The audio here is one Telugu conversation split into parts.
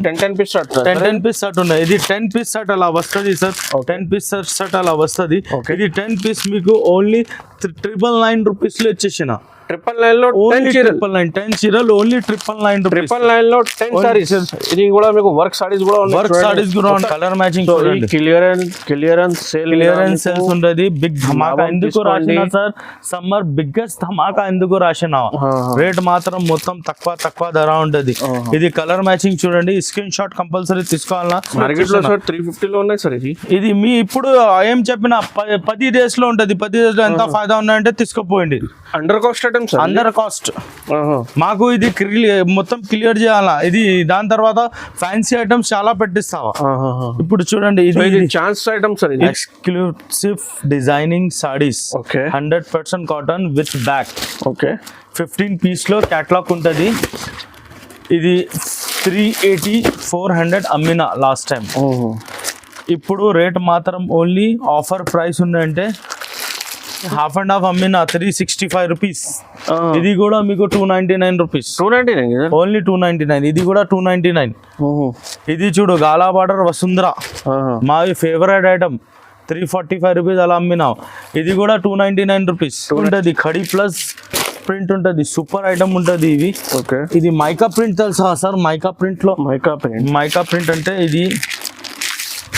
10 పీస్ షర్ట్ 10 పీస్ షర్ట్ ఉన్నాయి. ఇది 10 పీస్ షర్ట్ అలా వస్తుంది సార్. 10 పీస్ షర్ట్ అలా వస్తుంది. ఇది 10 పీస్ మీకు ఓన్లీ 999 రూపీస్ లో ఇచ్చేసిన. 999 లో 10 చీరలు ఓన్లీ 999 రూపీస్. 999 లో 10 సారీస్. ఇది కూడా మీకు వర్క్ సారీస్ కూడా ఉన్నాయి. వర్క్ సారీస్ కూడా కలర్ మ్యాచింగ్ క్లియరెన్స్ సేల్స్ ఉంటది. బిగ్ ధమాకా ఎందుకు రాసిన సార్? సమ్మర్ బిగ్గెస్ట్ ధమాకా ఎందుకు రాసిన? రేట్ మాత్రం మొత్తం తక్కువ ధర ఉంటది. ఇది కలర్ మ్యాచింగ్ చూడండి. స్క్రీన్ షాట్ కంపల్సరీ తీసుకోవాలా. మార్కెట్ లో సార్ 350 లో ఉన్నాయి సార్. ఇది మీ ఇప్పుడు ఏం చెప్పిన 10 days లో ఉంటది. 10 days లో ఎంత ఫాయిదా ఉన్నాయంటే తీసుకోపోయింది. Under cost under cost. మాకు ఇది మొత్తం క్లియర్ చేయాలా. ఇది దాని తర్వాత ఫ్యాన్సీ ఐటమ్స్ చాలా పెట్టిస్తావా. ఇప్పుడు చూడండి ఇది chance item sir. Exclusive designing saris. 100% cotton with back. 15 piece లో క్యాటలాగ్ ఉంటది. ఇది 380-400 అమ్మిన లాస్ట్ టైం. ఇప్పుడు రేట్ మాత్రం ఓన్లీ ఆఫర్ ప్రైస్ ఉందంటే హాఫ్ అండ్ హాఫ్ అమ్మిన 365 రూపీస్. ఇది కూడా మీకు 299 రూపీస్. 299 ఓన్లీ 299. ఇది కూడా 299. ఇది చూడు గాలా బార్డర్ వసుంధర మావి ఫేవరెట్ ఐటమ్. 345 రూపీస్ అలా అమ్మినాం. ఇది కూడా 299 రూపీస్ ఉంటుంది. ఖడీ ప్లస్ ప్రింట్ ఉంటుంది. సూపర్ ఐటమ్ ఉంటుంది. ఇవి ఇది మైకా ప్రింట్ తెలుసా సార్? మైకా ప్రింట్ లో మైకా ప్రింట్ అంటే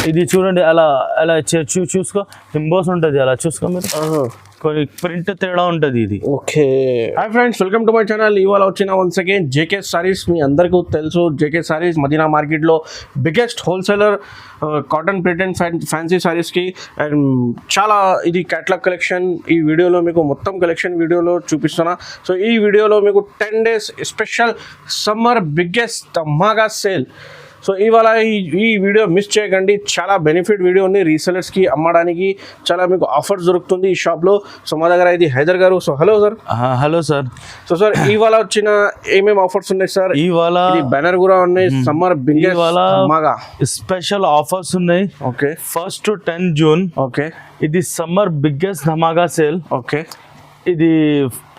ఇది చూడండి. అలా చూసుకో. హింబోస్ ఉంటుంది. అలా చూసుకో మీరు. కొన్ని ప్రింట్ తేడా ఉంటుంది. ఇది hi friends, welcome to my channel. ఇవాళ వచ్చిన వన్స్ అగైన్ జేకే సారీస్. మీ అందరికీ తెలుసు జేకే సారీస్ మదీనా మార్కెట్లో biggest wholesaler cotton printed fancy సారీస్కి. అండ్ చాలా ఇది క్యాటలాగ్ కలెక్షన్ ఈ వీడియోలో మీకు మొత్తం కలెక్షన్ వీడియోలో చూపిస్తున్నా. సో ఈ వీడియోలో మీకు 10 days స్పెషల్ సమ్మర్ బిగ్గెస్ట్ ధమాకా సేల్. సో ఇవాళ ఈ వీడియో మిస్ చేయకండి. చాలా బెనిఫిట్ వీడియో ఉంది. రీసెలర్స్కి అమ్మడానికి చాలా మీకు ఆఫర్స్ దొరుకుతుంది ఈ షాప్లో. సో మా దగ్గర ఇది హైదర్ గారు. So hello sir. Hello sir. So sir ఇవాళ వచ్చిన ఏమేమి ఆఫర్స్ ఉన్నాయి సార్? ఇవాళ బ్యానర్ కూడా ఉన్నాయి. సమ్మర్ బిగ్గెస్ట్ స్పెషల్ ఆఫర్స్ ఉన్నాయి. 1st to 10 June. ఇది సమ్మర్ బిగ్గెస్ట్ ధమాకా సేల్. ఇది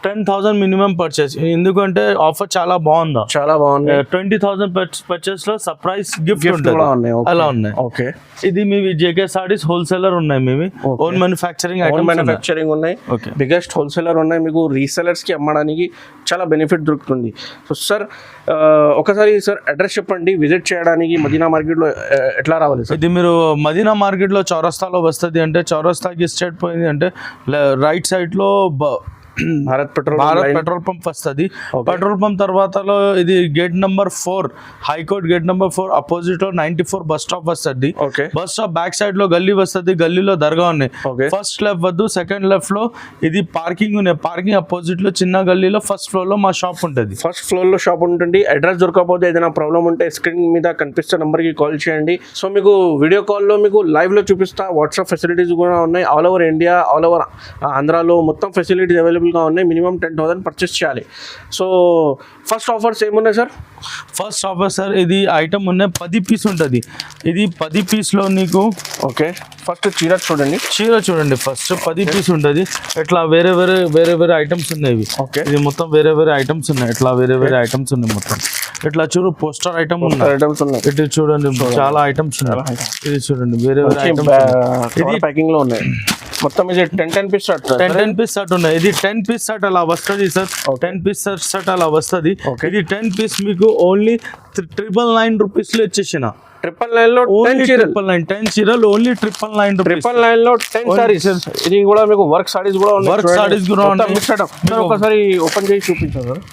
10,000 మినిమం పర్చేస్. ఎందుకంటే ఆఫర్ చాలా బాగుంది. 20,000 పర్చేస్ లో సర్ప్రైజ్ గిఫ్ట్ ఉంటుంది. అలా ఉన్నాయి. ఇది మీ జేకే సారీస్ హోల్సేలర్ ఉన్నాయి. మేవి ఓన్ మ్యానుఫ్యాక్చరింగ్ ఉన్నాయి. బిగ్గెస్ట్ హోల్సేలర్ ఉన్నాయి. మీకు రీసెలర్స్ కి అమ్మడానికి చాలా బెనిఫిట్ దొరుకుతుంది. సో సార్ ఒకసారి సార్ అడ్రస్ చెప్పండి. విజిట్ చేయడానికి మదీనా మార్కెట్ లో ఎట్లా రావాలి సార్? ఇది మీరు మదీనా మార్కెట్ లో చౌరస్తాలో వస్తుంది. అంటే చౌరస్తాకి స్ట్రేట్ పోయింది అంటే రైట్ సైడ్ లో భారత్ పెట్రోల్ పంప్ వస్తుంది. పెట్రోల్ పంప్ తర్వాతలో ఇది gate number 4 high court gate number 4 opposite లో 94 బస్ స్టాప్ వస్తుంది. బస్ స్టాప్ బ్యాక్ సైడ్ లో గల్లీ వస్తుంది. గల్లీలో దర్గా ఉన్నాయి. ఫస్ట్ లెఫ్ట్ వద్దు, సెకండ్ లెఫ్ట్ లో ఇది పార్కింగ్ ఉన్నాయి. పార్కింగ్ అపోజిట్ లో చిన్న గల్లీలో ఫస్ట్ ఫ్లోర్ లో మా షాప్ ఉంటుంది. ఫస్ట్ ఫ్లోర్ లో షాప్ ఉంటుంది. అడ్రస్ దొరకకపోతే ఏదైనా ప్రాబ్లం ఉంటే స్క్రీన్ మీద కనిపిస్తున్న నంబర్ కి కాల్ చేయండి. సో మీకు వీడియో కాల్ లో మీకు లైవ్ లో చూపిస్తా. వాట్సాప్ ఫెసిలిటీస్ కూడా ఉన్నాయి. All over India, all over ఆంధ్రాలో మొత్తం ఫెసిలిటీస్ అవైలబుల్ గా ఉన్నాయి. మినిమం 10,000 పర్చేస్ చేయాలి. సో ఫస్ట్ ఆఫర్స్ ఏమున్నాయి సార్? ఫస్ట్ ఆఫర్ సార్ ఇది ఐటమ్ ఉన్నాయి. 10 పీస్ ఉంటుంది. ఇది 10 పీస్ లో నీకు ఫస్ట్ చీర చూడండి. ఫస్ట్ 10 పీస్ ఉంటుంది. ఇట్లా వేరే ఐటమ్స్ ఉన్నాయి. ఇది మొత్తం వేరే ఐటమ్స్ ఉన్నాయి. ఇట్లా వేరే ఐటమ్స్ ఉన్నాయి. మొత్తం ఇట్లా చూడు పోస్టర్ ఐటమ్ ఉన్నాయి. ఇటు చూడండి చాలా ఐటమ్స్ ఉన్నాయి. ఇది చూడండి వేరే ఐటమ్స్ ప్యాకింగ్ లో ఉన్నాయి. మొత్తం ఇది 10 పీస్ షర్ట్. 10 పీస్ షర్ట్ ఉన్నాయి. ఇది 10 పీస్ షర్ట్ అలా వస్తుంది సార్. 10 పీస్ షర్ట్ అలా వస్తుంది. ఇది 10 పీస్ మీకు ఓన్లీ 999 రూపీస్ లో ఇచ్చేసిన. 999 లో 10 చీరలు ఓన్లీ 999 లో 10 సారీస్. ఇది కూడా మీకు వర్క్ సారీస్ కూడా ఉన్నాయి. ఒకసారి ఓపెన్ చేసి చూపించారు సార్.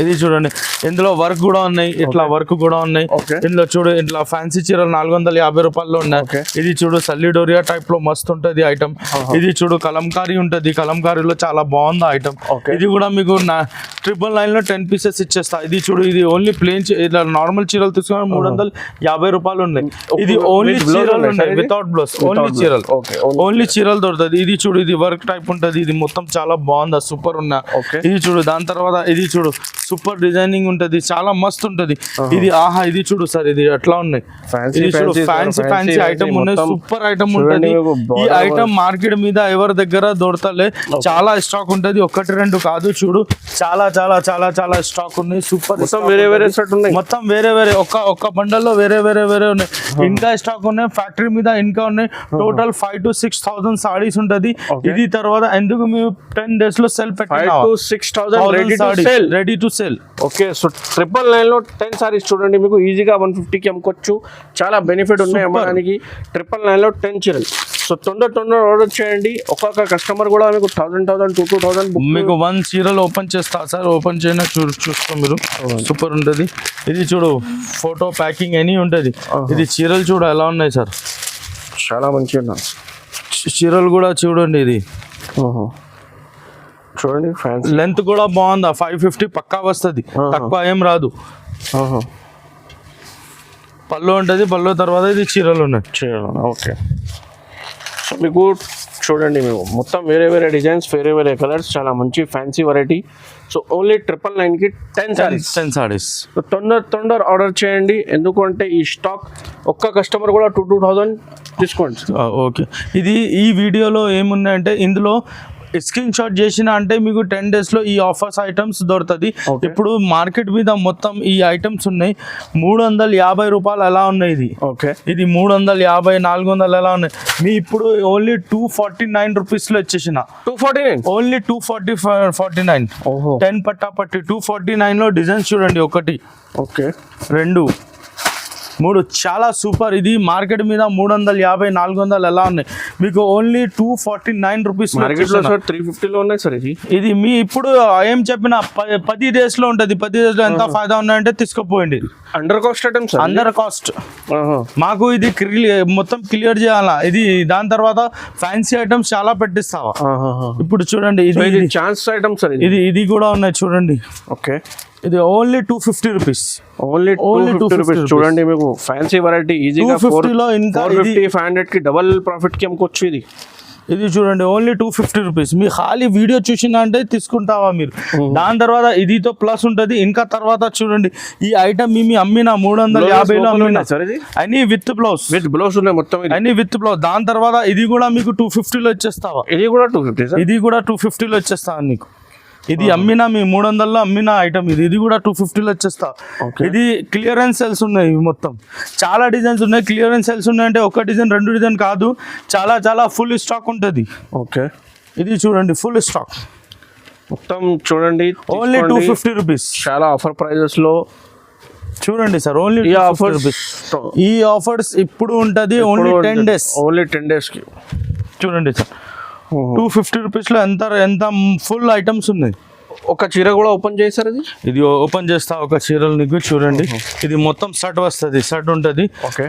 ఇది చూడండి ఇందులో వర్క్ కూడా ఉన్నాయి. ఇట్లా వర్క్ కూడా ఉన్నాయి. ఇందులో చూడు ఇట్లా ఫ్యాన్సీ చీరలు 450 రూపాయల్లో ఉన్నాయి. ఇది చూడు సల్లిడోరియా టైప్ లో మస్తు ఉంటది ఐటమ్. ఇది చూడు కలంకారీ ఉంటది. కలంకారీలో చాలా బాగుంది ఐటమ్. ఇది కూడా మీకు 999 లో 10 పీసెస్ ఇచ్చేస్తా. ఇది చూడు ఇది ఓన్లీ ప్లేన్ ఇట్లా నార్మల్ చీరలు తీసుకుని 350 రూపాయలు ఉన్నాయి. ఇది ఓన్లీ చీరలు ఉన్నాయి వితౌట్ బ్లౌజ్. ఓన్లీ చీరలు దొరుకుతుంది. ఇది చూడు ఇది వర్క్ టైప్ ఉంటది. ఇది మొత్తం చాలా బాగుంది. సూపర్ ఉన్నా. ఇది చూడు దాని తర్వాత ఇది చూడు సూపర్ డిజైనింగ్ ఉంటది, చాలా మస్తు ఉంటది. ఇది ఆహా ఇది చూడు సార్, ఇది అట్లా ఉన్నాయి. ఇది చూడు ఫ్యాన్సీ ఐటమ్ ఉన్నాయి, సూపర్ ఐటమ్ ఉంటది. ఈ ఐటమ్ మార్కెట్ మీద ఎవరి దగ్గర దొరకలే, చాలా స్టాక్ ఉంటది, ఒకటి రెండు కాదు. చూడు చాలా చాలా చాలా చాలా స్టాక్ ఉన్నాయి, సూపర్ వేరే వేరే సెట్ ఉన్నాయి, మొత్తం వేరే వేరే ఒక్క బండల్లో వేరే వేరే వేరే ఉన్నాయి. ఇంకా స్టాక్ ఉన్నాయి, ఫ్యాక్టరీ మీద ఇంకా ఉన్నాయి. టోటల్ 5,000 to 6,000 సారీస్ ఉంటది. ఇది తర్వాత ఎందుకు మేము 10 days లో cell 5,000 to 6,000 ready to sale. Okay, so 999 లో 10 సారీస్ చూడండి, మీకు ఈజీగా 150కి అమ్ముకోవచ్చు. చాలా బెనిఫిట్ ఉన్నాయి అమ్మడానికి. 999 లో 10 చీరలు. సో తొందర ఆర్డర్ చేయండి. ఒక్కొక్క కస్టమర్ కూడా మీకు 1,000 2,000 మీకు 1 చీరలు ఓపెన్ చేస్తా సార్, ఓపెన్ చేయన చూసుకో మీరు, సూపర్ ఉంటది. ఇది చూడు ఫోటో ప్యాకింగ్ అని ఉంటది. ఇది చీరలు చూడు ఎలా ఉన్నాయి సార్, చాలా మంచిగా ఉన్నాయి చీరలు కూడా చూడండి. ఇది చూడండి, లెంత్ కూడా బాగుందా, 550 పక్కా వస్తుంది, తక్కువ ఏం రాదు. పళ్ళు ఉంటుంది, పళ్ళు తర్వాత ఇది చీరలు ఉన్నాయి. ఓకే, సో మీకు చూడండి, మేము మొత్తం వేరే వేరే డిజైన్స్, వేరే వేరే కలర్స్, చాలా మంచి ఫ్యాన్సీ వెరైటీ. సో ఓన్లీ 999కి 10 సారీస్. సో తొందర ఆర్డర్ చేయండి, ఎందుకంటే ఈ స్టాక్ ఒక్క కస్టమర్ కూడా 2,000 తీసుకోండి. ఓకే, ఇది ఈ వీడియోలో ఏమున్నాయంటే ఇందులో స్క్రీన్ షాట్ చేసిన అంటే మీకు 10 days లో ఈ ఆఫర్స్ ఐటమ్స్ దొరుకుతుంది. ఇప్పుడు మార్కెట్ మీద మొత్తం ఈ ఐటమ్స్ ఉన్నాయి 350 రూపాయలు అలా ఉన్నాయి. ఇది ఓకే, ఇది 350 400 ఎలా ఉన్నాయి. మీ ఇప్పుడు ఓన్లీ 249 రూపీస్లో ఇచ్చేసిన 249 ఓన్లీ 249. 10 పట్టాపట్టి 249లో డిజైన్స్ చూడండి, 1 ఓకే 2 3 చాలా సూపర్. ఇది మార్కెట్ మీద 350 400 ఎలా ఉన్నాయి, మీకు ఓన్లీ 249 రూపీస్. 350లో ఉన్నాయి సార్. ఇది మీ ఇప్పుడు ఏం చెప్పిన 10 days లో ఉంటుంది. 10 days లో ఎంత ఫాయిదా ఉన్నాయంటే తీసుకుపోయింది. Under cost items, under cost. మాకు ఇది మొత్తం క్లియర్ చేయాలా. ఇది దాని తర్వాత ఫ్యాన్సీ ఐటమ్స్ చాలా పెట్టిస్తావా. ఇప్పుడు చూడండి, ఇది ఛాన్స్ ఐటమ్స్, ఇది కూడా ఉన్నాయి చూడండి. ఓకే, ఇది ఓన్లీ 250 రూపీస్. Only 250 rupees. చూడండి, మీకు ఫ్యాన్సీ వెరైటీ ఈజీగా 250లో ఇంకా 450-500కి డబల్ ప్రాఫిట్ కి అమ్ముకోవచ్చు. ఇది చూడండి ఓన్లీ 250 రూపీస్. మీ ఖాళీ వీడియో చూసినా అంటే తీసుకుంటావా మీరు. దాని తర్వాత ఇదితో ప్లస్ ఉంటుంది. ఇంకా తర్వాత చూడండి, ఈ ఐటమ్ మేము అమ్మిన 350లో అమ్మిన అన్ని విత్ బ్లౌజ్ ఉన్నాయి మొత్తం, అన్ని విత్ బ్లౌజ్. దాని తర్వాత ఇది కూడా మీకు 250లో ఇచ్చేస్తావా. ఇది కూడా 250, ఇది కూడా 250లో ఇచ్చేస్తావా నీకు. ఇది అమ్మినా మీ 300లో అమ్మిన ఐటమ్, ఇది కూడా 250లో వచ్చేస్తా. ఇది క్లియరెన్స్ సేల్స్ ఉన్నాయి, మొత్తం చాలా డిజైన్స్ ఉన్నాయి. క్లియరెన్స్ సేల్స్ ఉన్నాయంటే ఒక డిజైన్ 2 డిజైన్ కాదు, చాలా చాలా ఫుల్ స్టాక్ ఉంటుంది. ఓకే, ఇది చూడండి ఫుల్ స్టాక్ మొత్తం చూడండి, ఓన్లీ 250 రూపీస్. చాలా ఆఫర్ ప్రైజెస్ లో చూడండి సార్, ఓన్లీ ఈ ఆఫర్స్. ఈ ఆఫర్స్ ఇప్పుడు ఉంటుంది ఓన్లీ 10 days. ఓన్లీ 10 days కి చూడండి సార్, 250 రూపీస్లో ఎంత ఫుల్ ఐటమ్స్ ఉన్నాయి. ఒక చీర కూడా ఓపెన్ చేశారు. ఇది ఓపెన్ చేస్తా ఒక చీరలు నీకు చూడండి. ఇది మొత్తం షర్ట్ వస్తుంది, షర్ట్ ఉంటుంది.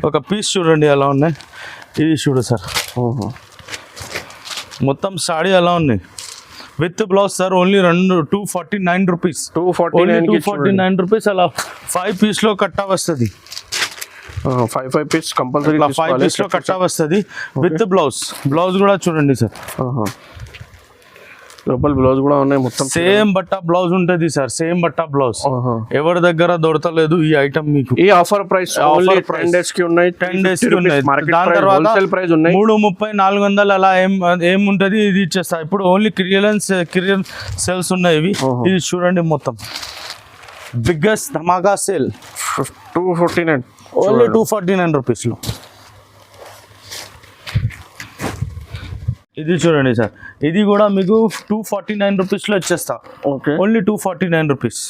ఒక పీస్ చూడండి ఎలా ఉన్నాయి. ఇది చూడు సార్, మొత్తం సాడీ ఎలా ఉన్నాయి with blouse sir. Only 249 rupees. 249 rupees అలా 5 పీస్లో కట్టా వస్తుంది. 5 పీస్ కంపల్సరీ 5 పీస్లో కట్టా వస్తుంది విత్ బ్లౌజ్ కూడా చూడండి సార్. లోపల బ్లౌజ్ కూడా ఉన్నాయి, మొత్తం సేమ్ బట్ట బ్లౌజ్ ఉంటుంది సార్, సేమ్ బట్ట బ్లౌజ్. ఎవరి దగ్గర దొరకలేదు ఈ ఐటమ్ మీకు. ఈ ఆఫర్ ప్రైస్ 10 days కి ఉన్నాయి, 10 days కి ఉన్నాయి. దాని తర్వాత 330 400 అలా ఏముంటది ఇది ఇచ్చేస్తా. ఇప్పుడు ఓన్లీ క్లియరెన్స్ సేల్స్ ఉన్నాయి ఇవి. ఇది చూడండి మొత్తం బిగ్గెస్ట్ ధమాకా సేల్ 249, ఓన్లీ 249 రూపీస్లో. ఇది చూడండి సార్, ఇది కూడా మీకు 249 రూపీస్లో ఇచ్చేస్తా. Only 249 rupees.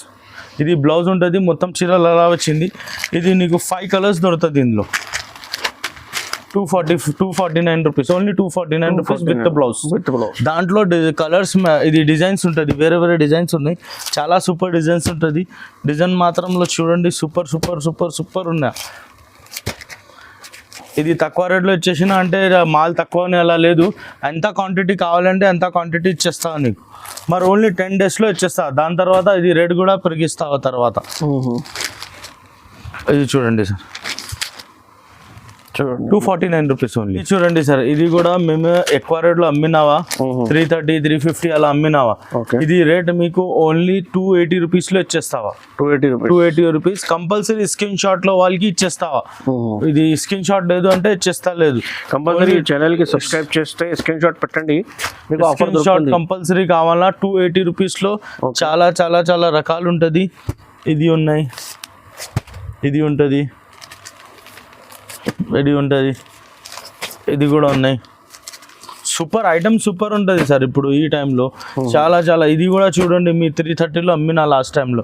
ఇది బ్లౌజ్ ఉంటుంది, మొత్తం చీరలు అలా వచ్చింది. ఇది నీకు 5 కలర్స్ దొరుకుతుంది ఇందులో. 249 rupees, only 249 rupees with blouse. దాంట్లో కలర్స్ ఇది డిజైన్స్ ఉంటుంది, వేరే వేరే డిజైన్స్ ఉన్నాయి. చాలా సూపర్ డిజైన్స్ ఉంటుంది. డిజైన్ మాత్రంలో చూడండి, సూపర్ సూపర్ సూపర్ సూపర్ ఉన్నాయి. ఇది తక్కువ రేట్లో ఇచ్చేసిన అంటే మాల్ తక్కువనే అలా లేదు. ఎంత క్వాంటిటీ కావాలంటే అంత క్వాంటిటీ ఇచ్చేస్తా నీకు. మరి ఓన్లీ 10 daysలో ఇచ్చేస్తా. దాని తర్వాత ఇది రేట్ కూడా పెరిగిస్తావు తర్వాత. ఇది చూడండి సార్, చూడండి 249 రూపీస్ ఓన్లీ. చూడండి సార్, ఇది కూడా మేము ఎక్కువ రేట్లో అమ్మినావా 330 350 అలా అమ్మినావా, Okay. ఇది రేట్ మీకు ఓన్లీ 280 రూపీస్ లో ఇచ్చేస్తావా. 280 rupees. 280 rupees compulsory screen shot లో వాళ్ళకి ఇచ్చేస్తావా. ఇది స్క్రీన్ షాట్ లేదు అంటే ఇచ్చేస్తా లేదు. కంపల్సరీ ఛానల్ కి సబ్స్క్రైబ్ చేస్తే స్క్రీన్ షాట్ పెట్టండి, మీకు ఆఫర్ స్క్రీన్ షాట్ కంపల్సరీ కావాలా. 280 రూపీస్ లో చాలా చాలా చాలా రకాలు ఉంటది. ఇది ఉన్నాయి, ఇది ఉంటుంది, ఇది ఉంటుంది, ఇది కూడా ఉన్నాయి. సూపర్ ఐటమ్ సూపర్ ఉంటుంది సార్ ఇప్పుడు ఈ టైంలో చాలా చాలా. ఇది కూడా చూడండి, మీ 330లో అమ్మినా లాస్ట్ టైంలో,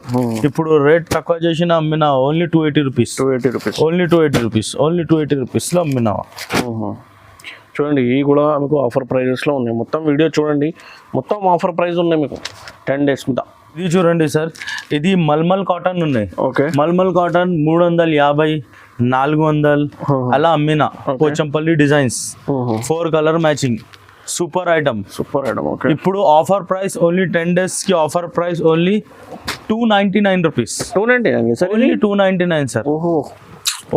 ఇప్పుడు రేట్ తక్కువ చేసిన అమ్మినా only 280 rupees. 280 rupees only 280 rupees, only 280 రూపీస్లో అమ్మినావా. చూడండి, ఇవి కూడా మీకు ఆఫర్ ప్రైజెస్లో ఉన్నాయి. మొత్తం వీడియో చూడండి, మొత్తం ఆఫర్ ప్రైస్ ఉన్నాయి మీకు 10 డేస్ మీద. ఇది చూడండి సార్, ఇది మల్మల్ కాటన్ ఉన్నాయి. ఓకే. మల్మల్ కాటన్ 350 400 అలా అమ్మినా. Pochampally designs 4 colour matching super item. Super item. Okay. ఇప్పుడు ఆఫర్ ప్రైస్ ఓన్లీ 10 డేస్ కి offer price only 299 rupees. 299 sir, only 299 sir. ఓహో,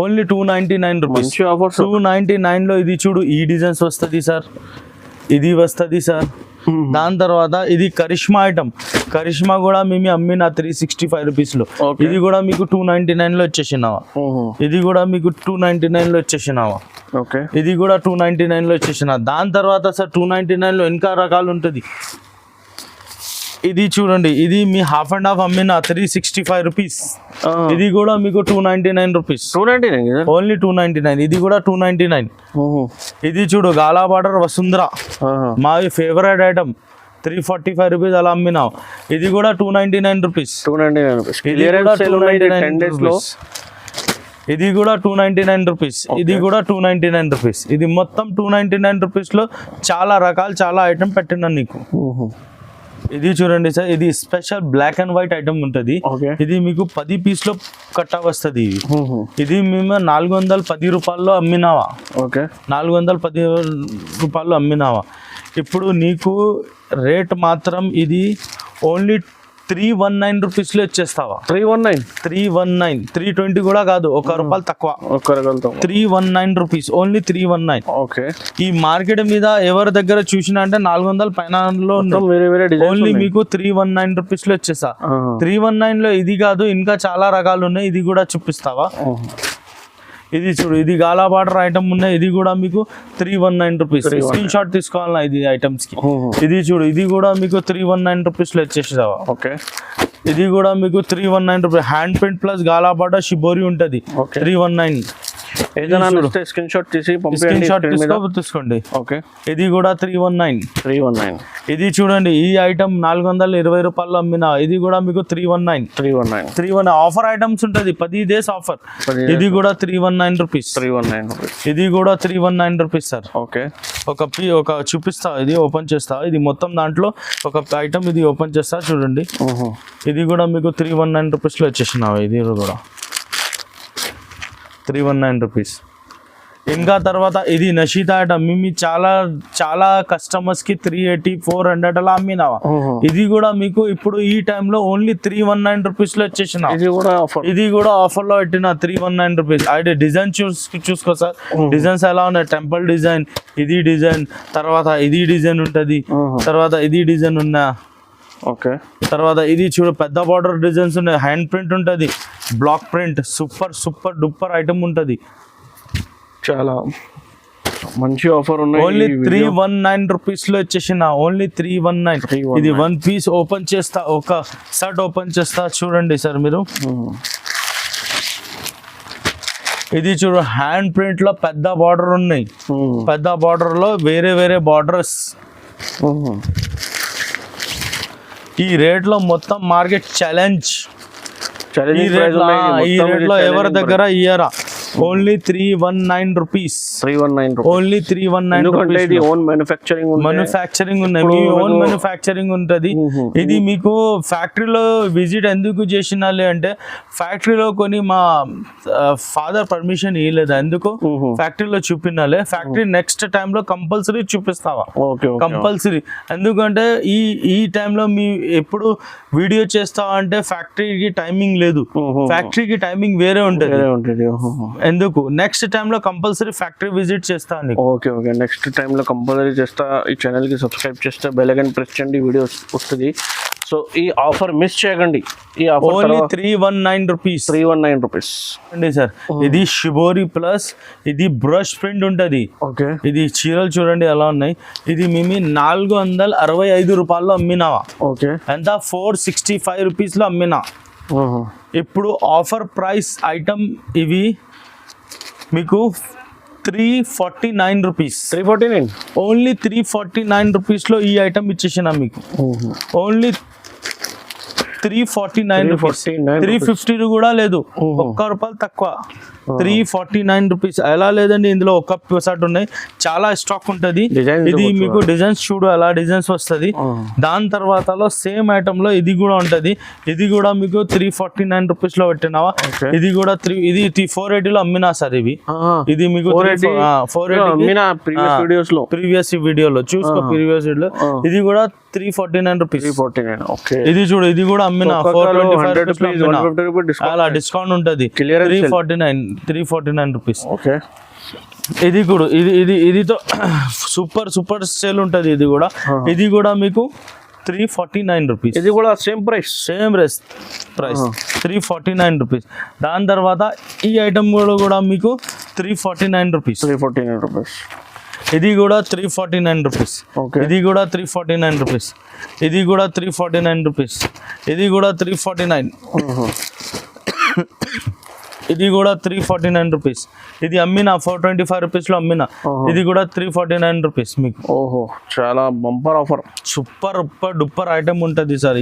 ఓన్లీ 299 రూపీస్. మంచి ఆఫర్. 299 లో ఇది చూడు, ఈ డిజైన్స్ వస్తుంది సార్, ఇది వస్తుంది సార్. దాని తర్వాత ఇది కరిష్మా ఐటమ్. కరిష్మా కూడా మేము అమ్మిన 365 రూపీస్ లో. Okay. ఇది కూడా మీకు 299 లో వచ్చేసినావా. ఇది కూడా మీకు 299 లో వచ్చేసినావా. ఓకే. ఇది కూడా 299 లో వచ్చేసిన. దాని తర్వాత సార్ 299 లో ఇంకా రకాలు ఉంటుంది. ఇది చూడండి, ఇది మీ హాఫ్ అండ్ హాఫ్ అమ్మిన 365 రూపీస్. ఇది కూడా మీకు 299 రూపీస్. 299 ఓన్లీ 299. ఇది కూడా 299. ఇది చూడు, గాలా బార్డర్ వసుంధర, మా ఫేవరెట్ ఐటమ్. 345 రూపీస్ అలా అమ్మినాం. ఇది కూడా 299 రూపీస్. 299 రూపీస్. ఇది కూడా 299 డేస్ లో. ఇది కూడా 299 రూపీస్. ఇది కూడా 299 రూపీస్. ఇది మొత్తం 299 రూపీస్ లో చాలా రకాలు, చాలా ఐటమ్ పెట్టినా నీకు. ఇది చూడండి సార్, ఇది special black and white item ఉంటుంది. Okay. ఇది మీకు 10 పీస్ లో కట్ట వస్తుంది. ఇది మేము 410 రూపాయల్లో అమ్మినావా. ఓకే. 410 రూపాయల్లో అమ్మినావా. ఇప్పుడు నీకు రేట్ మాత్రం ఇది ఓన్లీ 319 రూపీస్లో ఇచ్చేస్తావా. 319. 319, 320 కూడా కాదు, 1 రూపాయలు తక్కువ. 319 రూపీస్, ఓన్లీ 319. ఓకే. ఈ మార్కెట్ మీద ఎవరి దగ్గర చూసినా అంటే 400 పైన ఓన్లీ మీకు 319 రూపీస్లో వచ్చేస్తా. 319 లో ఇది కాదు, ఇంకా చాలా రకాలు ఉన్నాయి. ఇది కూడా చూపిస్తావా. ఇది చూడు, ఇది గాలా బార్డర్ ఐటమ్ ఉన్నాయి. ఇది కూడా మీకు 319 రూపీస్. స్క్రీన్ షాట్ తీసుకోవాలన్నా ఇది ఐటమ్స్ కి. ఇది చూడు, ఇది కూడా మీకు 319 రూపీస్ లో వచ్చేసావా. ఓకే. ఇది కూడా మీకు 319 రూపీస్. హ్యాండ్ ప్రింట్ ప్లస్ గాలా బార్డర్ షిబోరి ఉంటది. 319. ఏదైనా స్క్రీన్ షాట్ తీసి స్క్రీన్ షాట్ తీసుకోండి. ఓకే. ఇది కూడా 319. 319. ఇది చూడండి, ఈ ఐటమ్ 420 రూపాయలు అమ్మినా. ఇది కూడా మీకు 319. 319 ఆఫర్ ఐటమ్స్ ఉంటది, 10 డేస్ ఆఫర్. ఇది కూడా 319 రూపీస్. 319. ఇది కూడా 319 రూపీస్ సార్. ఓకే. ఒక చూపిస్తా, ఇది ఓపెన్ చేస్తా. ఇది మొత్తం దాంట్లో ఒక ఐటమ్, ఇది ఓపెన్ చేస్తా చూడండి. ఇది కూడా మీకు 319 రూపీస్ లో వచ్చేసినావు. ఇది కూడా 319 రూపీస్. ఇంకా తర్వాత ఇది నషీదా ఐటమ్. మేము చాలా చాలా కస్టమర్స్ కి 380 400 అలా అమ్మినావా. ఇది కూడా మీకు ఇప్పుడు ఈ టైంలో ఓన్లీ 319 రూపీస్ లో వచ్చేసిన. ఇది కూడా ఆఫర్ లో పెట్టిన 319 రూపీస్. అయితే డిజైన్ చూసుకో సార్, డిజైన్స్ ఎలా ఉన్నాయి. టెంపుల్ డిజైన్, ఇది డిజైన్, తర్వాత ఇది డిజైన్ ఉంటది, తర్వాత ఇది డిజైన్ ఉన్నా. ఓకే. తర్వాత ఇది చూడు, పెద్ద బార్డర్ డిజైన్స్ ఉన్నాయి. హ్యాండ్ ప్రింట్ ఉంటుంది, block print. Super super duper item ఉంటుంది. చాలా మంచి ఆఫర్ ఉన్నాయి. ఓన్లీ 319 రూపీస్ లో వచ్చేసిన. ఓన్లీ 319. ఇది 1 పీస్ ఓపెన్ చేస్తా, ఒక షర్ట్ ఓపెన్ చేస్తా చూడండి సార్ మీరు. ఇది చూడు, హ్యాండ్ ప్రింట్ లో పెద్ద బార్డర్ ఉన్నాయి. పెద్ద బార్డర్ లో వేరే వేరే బార్డర్స్. ఈ రేట్ లో మొత్తం మార్కెట్ ఛాలెంజ్. ఈ రేట్ లో ఎవరి దగ్గర ఇయ్యరా. Only 319 rupees. 319 only 319 rupees. ఇది ఓన్ మ్యానుఫ్యాక్చరింగ్ ఉన్నాయి. మీ ఓన్ మ్యానుఫ్యాక్చరింగ్ ఉంటది. ఇది మీకు ఫ్యాక్టరీలో విజిట్ ఎందుకు చేసినాలి అంటే, ఫ్యాక్టరీలో కొని మా ఫాదర్ పర్మిషన్ ఇవ్వలేదు. ఎందుకు ఫ్యాక్టరీలో చూపినాలే. ఫ్యాక్టరీ నెక్స్ట్ టైం లో కంపల్సరీ చూపిస్తావా, కంపల్సరీ. ఎందుకంటే ఈ టైంలో మీ ఎప్పుడు వీడియో చేస్తావా అంటే ఫ్యాక్టరీకి టైమింగ్ లేదు. ఫ్యాక్టరీకి టైమింగ్ వేరే ఉంటది. ఎందుకు నెక్స్ట్ టైంలో కంపల్సరీ ఫ్యాక్టరీ విజిట్ చేస్తాను నీకు. ఓకే ఓకే, నెక్స్ట్ టైంలో కంపల్సరీ చేస్తా. ఈ ఛానల్కి సబ్స్క్రైబ్ చేస్తే బెల్ ఐకాన్ ప్రెస్ చేయండి, వీడియో వస్తుంది. సో ఈ ఆఫర్ మిస్ చేయకండి. ఈ ఆఫర్ ఓన్లీ 319 రూపీస్. 319 రూపీస్ అండి సార్. ఇది షిబోరి ప్లస్ ఇది బ్రష్ ప్రింట్ ఉంటుంది. ఓకే, ఇది చీరలు చూడండి ఎలా ఉన్నాయి. ఇది మేము 465 రూపాయల్లో అమ్మినావా. ఓకే, ఎంత 465 రూపీస్లో అమ్మినా. ఇప్పుడు ఆఫర్ ప్రైస్ ఐటమ్ ఇవి మీకు 349 రూపీస్. 349 ఓన్లీ 349 రూపీస్లో ఈ ఐటమ్ ఇచ్చేసిన మీకు. Only 349 rupees. 350 కూడా లేదు, ₹1 తక్కువ. 349 రూపీస్. ఎలా లేదండి, ఇందులో ఒక సెట్ ఉన్నాయి, చాలా స్టాక్ ఉంటుంది. ఇది మీకు డిజైన్స్ చూడు ఎలా డిజైన్స్ వస్తుంది. దాని తర్వాతలో సేమ్ ఐటమ్ లో ఇది కూడా ఉంటది. ఇది కూడా మీకు 349 రూపీస్ లో పెట్టినావా. ఇది కూడా ఇది 480 లో అమ్మినా సార్. ఇవి ఇది మీకు 480 ప్రీవియస్ వీడియోలో చూసుకో. ప్రీవియస్ వీడియో ఇది కూడా 349 రూపీస్. 349. ఓకే, ఇది చూడు, ఇది కూడా అమ్మినా 425 అలా డిస్కౌంట్ ఉంటుంది. 349 రూపీస్. ఓకే, ఇది కూడా ఇదితో సూపర్ సేల్ ఉంటుంది. ఇది కూడా ఇది కూడా మీకు 349 రూపీస్. ఇది కూడా సేమ్ ప్రైస్ 349 రూపీస్. దాని తర్వాత ఈ ఐటమ్ కూడా మీకు 349 రూపీస్. 349 రూపీస్. ఇది కూడా 349 రూపీస్. ఇది కూడా 349 రూపీస్. ఇది కూడా 349 రూపీస్. ఇది కూడా 349. ఇది కూడా 349 రూపీస్. ఇది అమ్మిన 425 రూపీస్లో అమ్మిన. ఇది కూడా 349 రూపీస్ మీకు. ఓహో, చాలా bumper offer. Super duper item ఉంటుంది సార్.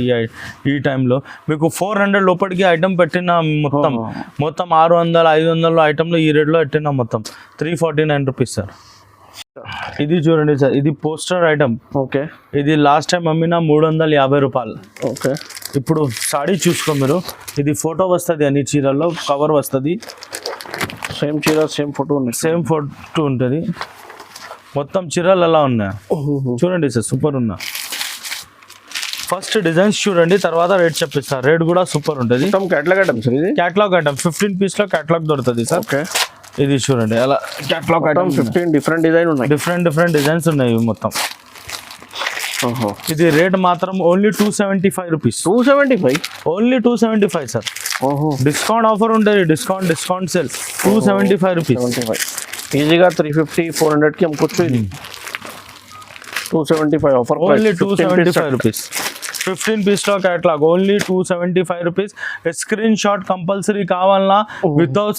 ఈ టైంలో మీకు 400 లోపలికి ఐటమ్ పెట్టిన మొత్తం 600 500 ఐటమ్లో ఈ రేట్లో పెట్టిన మొత్తం 349 రూపీస్ సార్. ఇది చూడండి సార్, ఇది పోస్టర్ ఐటమ్. ఓకే, ఇది లాస్ట్ టైం అమ్మిన 350 రూపాయలు. ఓకే, ఇప్పుడు సాడీ చూసుకో మీరు. ఇది ఫోటో వస్తుంది, అన్ని చీరల్లో కవర్ వస్తుంది. సేమ్ చీర సేమ్ ఫోటో ఉంది. సేమ్ ఫోటో ఉంటుంది. మొత్తం చీరలు ఎలా ఉన్నాయి చూడండి సార్, సూపర్ ఉన్నా. ఫస్ట్ డిజైన్స్ చూడండి, తర్వాత రేట్ చెప్పిస్తారు. రేట్ కూడా సూపర్ ఉంటుంది. Catalogue item sir. ఇది క్యాటలాగ్ ఐటమ్ 15 పీస్లో క్యాటలాగ్ దొరుకుతుంది సార్. ఓకే, ఇది చూడండి అలా క్యాటలాగ్ ఐటమ్ 15 డిఫరెంట్ డిజైన్ ఉన్నాయి. డిఫరెంట్ డిజైన్స్ ఉన్నాయి ఇవి మొత్తం. ఇది రేట్ మాత్రం only 275 rupees. 275 only 275 sir. Discount offer ఉంటుంది. Discount sale 275 rupees. ఈజీగా 350 400కి అమ్ముకోవచ్చు. ఇది 275 ఆఫర్. Only 275 rupees. 15 పీస్లో catalogue only 275 rupees. Screen shot compulsory కావాలన్నా వితౌట్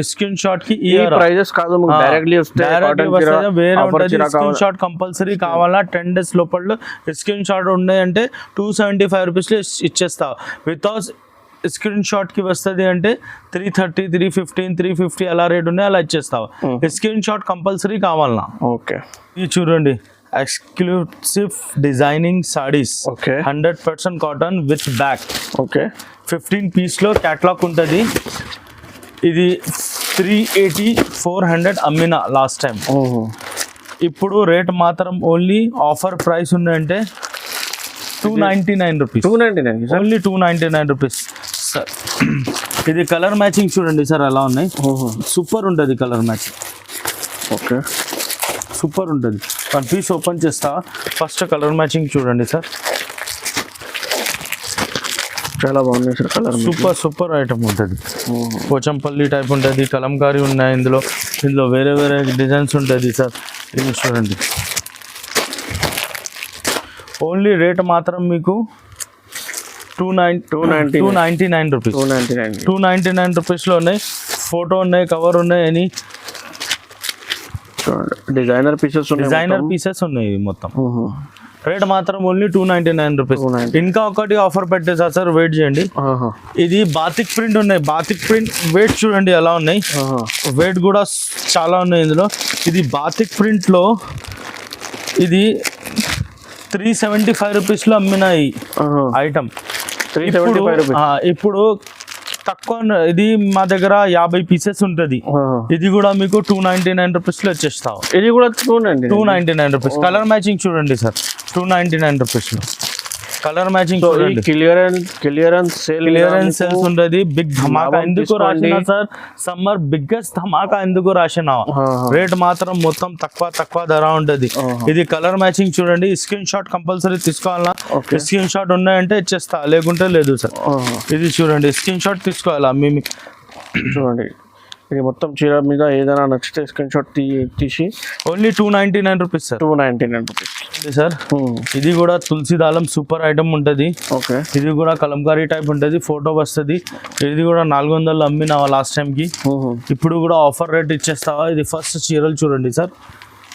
స్క్రీన్ షాట్ కి ఈ ప్రైజెస్ కాదు, డైరెక్ట్లీ వస్తే వేరే ఉంటుంది. స్క్రీన్ షాట్ కంపల్సరీ కావాలన్నా 10 days లోపల స్క్రీన్ షాట్ ఉన్నాయంటే 275 రూపీస్లో ఇచ్చేస్తా. వితౌట్ స్క్రీన్ షాట్ కి వస్తుంది అంటే 330 315 350 అలా రేట్ ఉన్నాయి, అలా ఇచ్చేస్తావు. స్క్రీన్ షాట్ కంపల్సరీ కావాలన్నా. ఓకే, ఇది చూడండి exclusive designing saris. 100% cotton with back. Okay, 15 పీస్లో క్యాటలాగ్ ఉంటుంది. ఇది 380 400 అమ్మిన లాస్ట్ టైం. ఇప్పుడు రేట్ మాత్రం ఓన్లీ ఆఫర్ ప్రైస్ ఉందంటే 299 రూపీస్. 299 only 299 rupees sir. ఇది కలర్ మ్యాచింగ్ చూడండి సార్ ఎలా ఉన్నాయి. సూపర్ ఉంటుంది కలర్ మ్యాచింగ్. ఓకే, సూపర్ ఉంటుంది. 1 పీస్ ఓపెన్ చేస్తా. ఫస్ట్ కలర్ మ్యాచింగ్ చూడండి సార్, చాలా బాగుంది సార్ కలర్. సూపర్ ఐటమ్ ఉంటుంది. పోచంపల్లి టైప్ ఉంటుంది, కలంకారీ ఉన్నాయి. ఇందులో వేరే డిజైన్స్ ఉంటుంది సార్. ఇది చూడండి. ఓన్లీ రేట్ మాత్రం మీకు 299 రూపీస్. 299 రూపీస్లో ఉన్నాయి. ఫోటో ఉన్నాయి, కవర్ ఉన్నాయి, అని డిజైనర్ పీసెస్ ఉన్నాయి మొత్తం. రేట్ మాత్రం ఓన్లీ 299 రూపీస్. ఇంకా ఒకటి ఆఫర్ పెట్టేసా సార్, వెయిట్ చేయండి. ఇది బాతిక్ ప్రింట్ ఉన్నాయి. బాతిక్ ప్రింట్ వెయిట్ చూడండి ఎలా ఉన్నాయి. వెయిట్ కూడా చాలా ఉన్నాయి ఇందులో. ఇది బాతిక్ ప్రింట్లో ఇది 375 రూపీస్లో అమ్మిన ఈ ఐటమ్. ఇప్పుడు తక్కువ, ఇది మా దగ్గర 50 పీసెస్ ఉంటుంది. ఇది కూడా మీకు 299 రూపీస్లో వచ్చేస్తావు. ఇది కూడా 299 రూపీస్. కలర్ మ్యాచింగ్ చూడండి సార్, 299 రూపీస్లో కలర్ మ్యాచింగ్ సో ఈ చూడండి, క్లియరెన్స్ సేల్స్ ఉంటుంది. బిగ్ ధమాకా లాభం ఎందుకు తీసుకోండి. రాసిన సార్, సమ్మర్ బిగ్గెస్ట్ ధమాకా ఎందుకు రాసిన, రేట్ మాత్రం మొత్తం తక్కువ ధర ఉంటది. ఇది కలర్ మ్యాచింగ్ చూడండి. స్క్రీన్ షాట్ కంపల్సరీ తీసుకోవాలా, స్క్రీన్ షాట్ ఉన్నాయంటే ఇచ్చేస్తా, లేకుంటే లేదు సార్. ఇది చూడండి, స్క్రీన్ షాట్ తీసుకోవాలా. చూడండి, ఇది మొత్తం చీర మీద ఏదైనా నచ్చితే స్క్రీన్ షాట్ తీసి only 299 rupees sir. 299 rupees sir. ఇది కూడా తులసి దాళం సూపర్ ఐటమ్ ఉంటుంది. ఓకే, ఇది కూడా కలంకారీ టైప్ ఉంటుంది, ఫోటో వస్తుంది. ఇది కూడా 400 అమ్మినావా లాస్ట్ టైంకి, ఇప్పుడు కూడా ఆఫర్ రేట్ ఇచ్చేస్తావా. ఇది ఫస్ట్ చీరలు చూడండి సార్,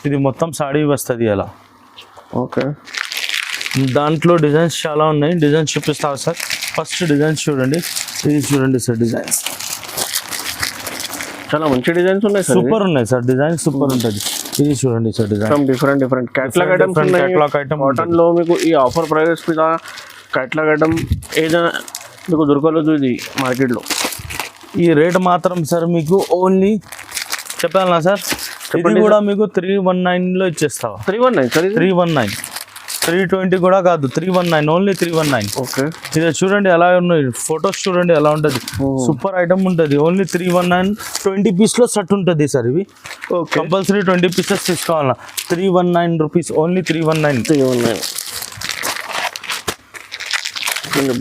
ఇది మొత్తం సాడీ వస్తుంది అలా. ఓకే, దాంట్లో డిజైన్స్ చాలా ఉన్నాయి, డిజైన్స్ చూపిస్తావా సార్. ఫస్ట్ డిజైన్స్ చూడండి, ఇది చూడండి సార్. డిజైన్స్ చాలా మంచి డిజైన్స్ ఉన్నాయి సార్, సూపర్ ఉన్నాయి సార్, డిజైన్ సూపర్ ఉంటుంది. ఇది చూడండి sir, design different catalogue items ఉన్నాయి. కేటలాగ్ ఐటమ్ కాటన్ లో మీకు ఈ ఆఫర్ ప్రైజెస్ మీద క్యాటలాగ్ ఐటమ్ ఏదైనా మీకు దొరకలేదు ఇది మార్కెట్లో. ఈ రేట్ మాత్రం సార్ మీకు ఓన్లీ చెప్పాలనా సార్, ఇది కూడా మీకు 319లో ఇచ్చేస్తావా. 319 సార్, 319, 320 కూడా కాదు, 319, ఓన్లీ 319. ఓకే, ఇది చూడండి ఎలా ఉన్నాయి, ఫొటోస్ చూడండి ఎలా ఉంటుంది, సూపర్ ఐటమ్ ఉంటుంది. ఓన్లీ 319, 20 పీస్లో సెట్ ఉంటుంది సార్. ఇవి ఓకే, కంపల్సరీ 20 పీసెస్ తీసుకోవాలా. 319 రూపీస్, ఓన్లీ 319.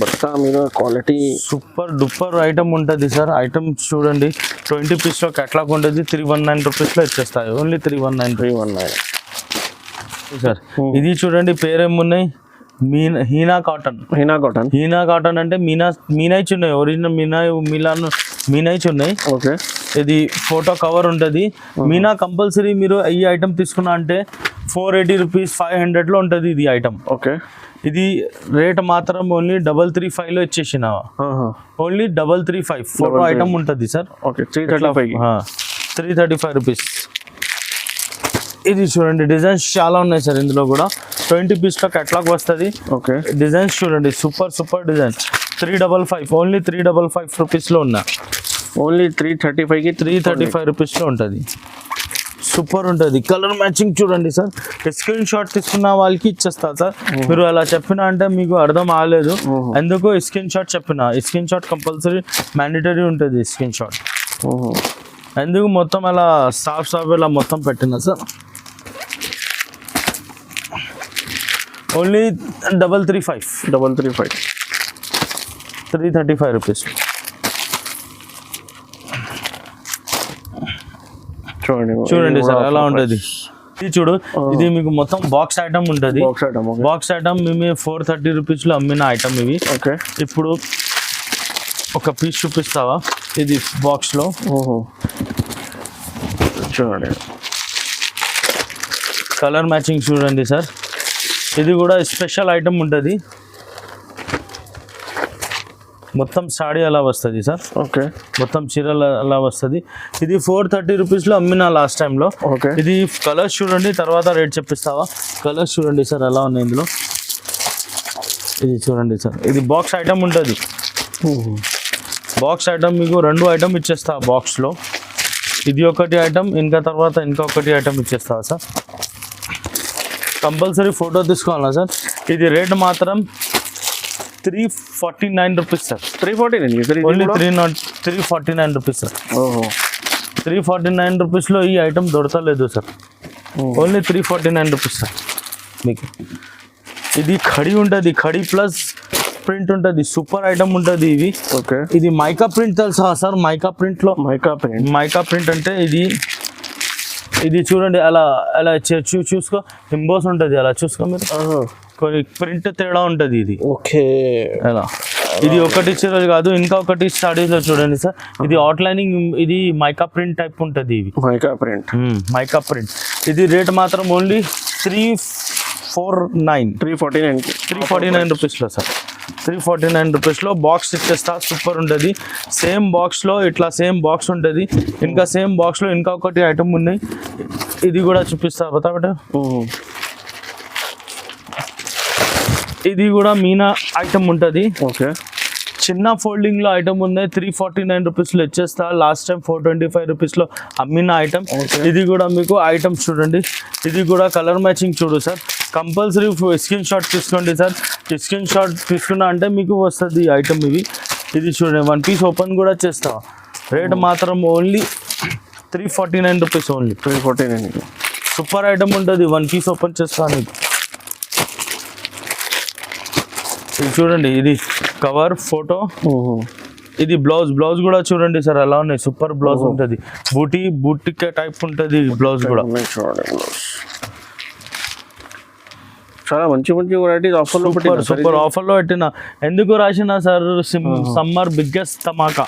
బర్తా మీద క్వాలిటీ సూపర్ డూపర్ ఐటమ్ ఉంటుంది సార్. ఐటమ్ చూడండి, 20 పీస్లో కేటలాగ్ ఉంటుంది, 319 రూపీస్లో ఇచ్చేస్తాయి. Only 319 sir. ఇది చూడండి, పేరేమున్నాయి, హీనా కాటన్ అంటే మీనాయిచ్ ఉన్నాయి, ఒరిజినల్ మీనాయిచ్ ఉన్నాయి. ఓకే, ఇది ఫోటో కవర్ ఉంటుంది. మీనా కంపల్సరీ మీరు ఈ ఐటమ్ తీసుకున్నా అంటే 480 రూపీస్, 500లో ఉంటుంది ఇది ఐటమ్. ఓకే, ఇది రేట్ మాత్రం ఓన్లీ 335లో ఇచ్చేసినావా. ఓన్లీ 335 ఫోటో ఐటమ్ ఉంటుంది సార్. Okay, 335 rupees. ఇది చూడండి, డిజైన్స్ చాలా ఉన్నాయి సార్. ఇందులో కూడా 20 పీస్లో కేటలాగ్ వస్తుంది. ఓకే, డిజైన్స్ చూడండి, సూపర్ డిజైన్. 355, ఓన్లీ 355 రూపీస్లో ఉన్నా. ఓన్లీ 335కి 335 రూపీస్లో ఉంటుంది. సూపర్ ఉంటుంది. కలర్ మ్యాచింగ్ చూడండి సార్. స్క్రీన్ షాట్ తీసుకున్న వాళ్ళకి ఇచ్చేస్తా సార్. మీరు అలా చెప్పినా అంటే మీకు అర్థం అవ్వలేదు, ఎందుకు స్క్రీన్ షాట్ చెప్పిన. స్క్రీన్ షాట్ కంపల్సరీ మ్యాండేటరీ ఉంటుంది. స్క్రీన్ షాట్ ఎందుకు మొత్తం అలా సాఫ్ ఇలా మొత్తం పెట్టినా సార్. Only 335 335 rupees. చూడండి సార్ ఎలా ఉంటుంది. ఇది చూడు, ఇది మీకు మొత్తం బాక్స్ ఐటమ్ ఉంటుంది. బాక్స్ ఐటమ్ మేము 430 రూపీస్లో అమ్మిన ఐటమ్ ఇవి. ఓకే, ఇప్పుడు ఒక పీస్ చూపిస్తావా. ఇది బాక్స్లో చూడండి, కలర్ మ్యాచింగ్ చూడండి సార్. ఇది కూడా స్పెషల్ ఐటమ్ ఉంటుంది, మొత్తం సాడీ అలా వస్తుంది సార్. ఓకే, మొత్తం చీరలు అలా వస్తుంది. ఇది 430 రూపీస్లో అమ్మిన లాస్ట్ టైంలో. ఓకే, ఇది కలర్స్ చూడండి, తర్వాత రేట్ చెప్పిస్తావా. కలర్స్ చూడండి సార్ ఎలా ఉన్నాయి ఇందులో. ఇది చూడండి సార్, ఇది బాక్స్ ఐటమ్ ఉంటుంది. బాక్స్ ఐటమ్ మీకు 2 ఐటమ్ ఇచ్చేస్తా బాక్స్లో. ఇది ఒకటి ఐటమ్, ఇంకా తర్వాత ఇంకొకటి ఐటమ్ ఇచ్చేస్తావా సార్. కంపల్సరీ ఫోటో తీసుకోవాలా సార్. ఇది రేట్ మాత్రం 349 rupees sir. 349 only 349 rupees sir. 349 రూపీస్లో ఈ ఐటమ్ దొరకలేదు సార్. ఓన్లీ 349 రూపీస్ సార్ మీకు. ఇది ఖడీ ఉంటుంది, ఖడీ ప్లస్ ప్రింట్ ఉంటుంది, సూపర్ ఐటమ్ ఉంటుంది ఇవి. ఓకే, ఇది మైకా ప్రింట్ తెలుసా సార్. మైకా ప్రింట్ అంటే ఇది చూడండి అలా అలా చూసుకో, హింబోస్ ఉంటుంది అలా చూసుకో మీరు. కొన్ని ప్రింట్ తేడా ఉంటుంది ఇది. ఓకే, అలా ఇది ఒకటి చీరలు కాదు, ఇంకా ఒకటి స్టడీస్లో చూడండి సార్. ఇది అవుట్లైనింగ్, ఇది మైకా ప్రింట్ టైప్ ఉంటుంది ఇవి. Mica print. ఇది రేట్ మాత్రం ఓన్లీ 349 రూపీస్లో సార్. 349 రూపీస్లో బాక్స్ ఇచ్చేస్తా. సూపర్ ఉంటుంది. సేమ్ బాక్స్లో ఇట్లా సేమ్ బాక్స్ ఉంటుంది. ఇంకా సేమ్ బాక్స్లో ఇంకా ఒకటి ఐటమ్ ఉన్నాయి, ఇది కూడా చూపిస్తా బేట. ఇది కూడా మీనా ఐటమ్ ఉంటుంది. ఓకే, చిన్న ఫోల్డింగ్ లో ఐటమ్ ఉన్నాయి 349 రూపీస్ లో ఇచ్చేస్తా. లాస్ట్ టైం 425 రూపీస్ లో అమ్మిన ఐటమ్. ఇది కూడా మీకు ఐటమ్స్ చూడండి, ఇది కూడా కలర్ మ్యాచింగ్ చూడు సార్. కంపల్సరీ స్క్రీన్ షాట్ తీసుకోండి సార్. స్క్రీన్ షాట్ తీసుకున్నా అంటే మీకు వస్తుంది ఐటమ్ ఇవి. ఇది చూడండి, 1 పీస్ ఓపెన్ కూడా చేస్తా. రేట్ మాత్రం only 349 rupees only. 349. Super item ఉంటుంది. 1 పీస్ ఓపెన్ చేస్తాను మీకు. ఇది చూడండి, ఇది కవర్ ఫోటో. ఇది బ్లౌజ్ కూడా చూడండి సార్ ఎలా ఉన్నాయి. సూపర్ బ్లౌజ్ ఉంటుంది. బూటీ టైప్ ఉంటుంది బ్లౌజ్ కూడా. చాలా మంచి వెరైటీస్ ఆఫర్లో సూపర్ ఆఫర్లో పెట్టిన. ఎందుకు రాసిన సార్, సమ్మర్ బిగ్గెస్ట్ ధమాకా.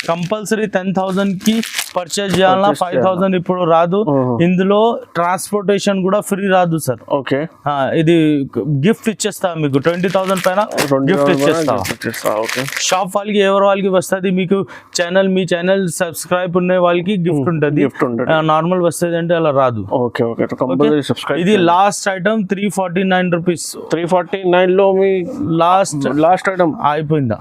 కంపల్సరీ 10,000 కి పర్చేజ్ చేయాలా. 5,000 ఇప్పుడు రాదు. ఇందులో ట్రాన్స్పోర్టేషన్ కూడా ఫ్రీ రాదు సార్. ఓకే, ఇది గిఫ్ట్ ఇచ్చేస్తా మీకు. 20,000 పైన గిఫ్ట్ ఇచ్చేస్తా. షాప్ వాళ్ళకి ఎవరి వాళ్ళకి వస్తుంది. మీకు మీ ఛానల్ సబ్స్క్రైబ్ ఉన్న వాళ్ళకి గిఫ్ట్ ఉంటుంది. నార్మల్ వస్తుంది అంటే అలా రాదు. ఇది లాస్ట్ ఐటమ్ 349 రూపీస్. 349 లో మీ లాస్ట్ ఐటమ్ అయిపోయిందా?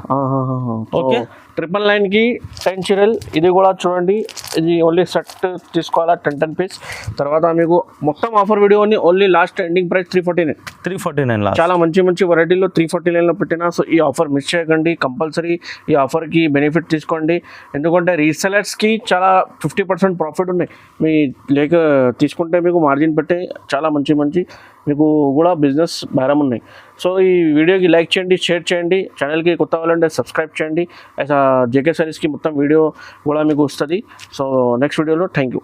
ఓకే, 999 కి 10 చీరలు. ఇది కూడా చూడండి, ఇది ఓన్లీ సెట్ తీసుకోవాలా 10 పీస్. తర్వాత మీకు మొత్తం ఆఫర్ వీడియోని ఓన్లీ లాస్ట్ ఎండింగ్ ప్రైస్ 349. చాలా మంచి వెరైటీలో 349 లో పెట్టినా. సో ఈ ఆఫర్ మిస్ చేయకండి. కంపల్సరీ ఈ ఆఫర్కి బెనిఫిట్ తీసుకోండి. ఎందుకంటే రీసెలర్స్కి చాలా 50% ప్రాఫిట్ ఉన్నాయి. మీ తీసుకుంటే మీకు మార్జిన్ పెట్టే చాలా మంచి మీకు కూడా బిజినెస్ బేరం ఉన్నాయి. సో ఈ వీడియోకి లైక్ చేయండి, షేర్ చేయండి. ఛానల్కి కొత్త వాళ్ళంటే సబ్స్క్రైబ్ చేయండి. జేకే సారీస్కి మొత్తం వీడియో కూడా మీకు వస్తుంది. సో నెక్స్ట్ వీడియోలో థ్యాంక్ యూ.